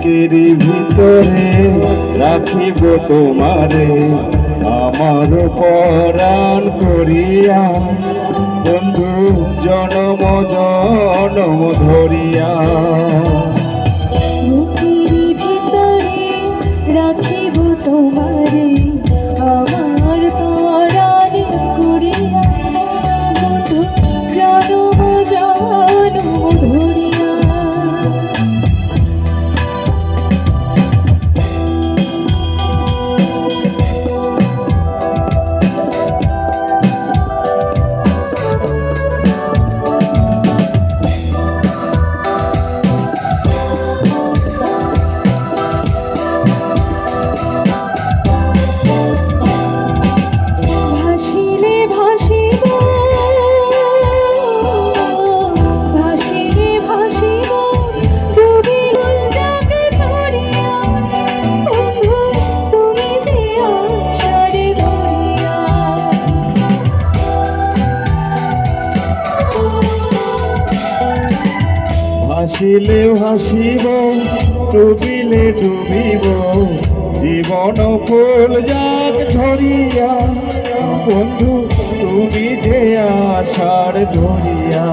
বুকের ভিতরে রাখিব তোমারে আমার পরাণ করিয়া, বন্ধু জনম জনম ধরিয়া। বুকের ভিতরে রাখিব তোমারে আমার পরাণ করিয়া, বন্ধু জনম জনম ধরিয়া। হাসিলে হাসিব, ডুবিলে ডুবিব, জীবন ফুল যাক ঝরিয়া, বন্ধু তুমি যে আশার ধরিয়া।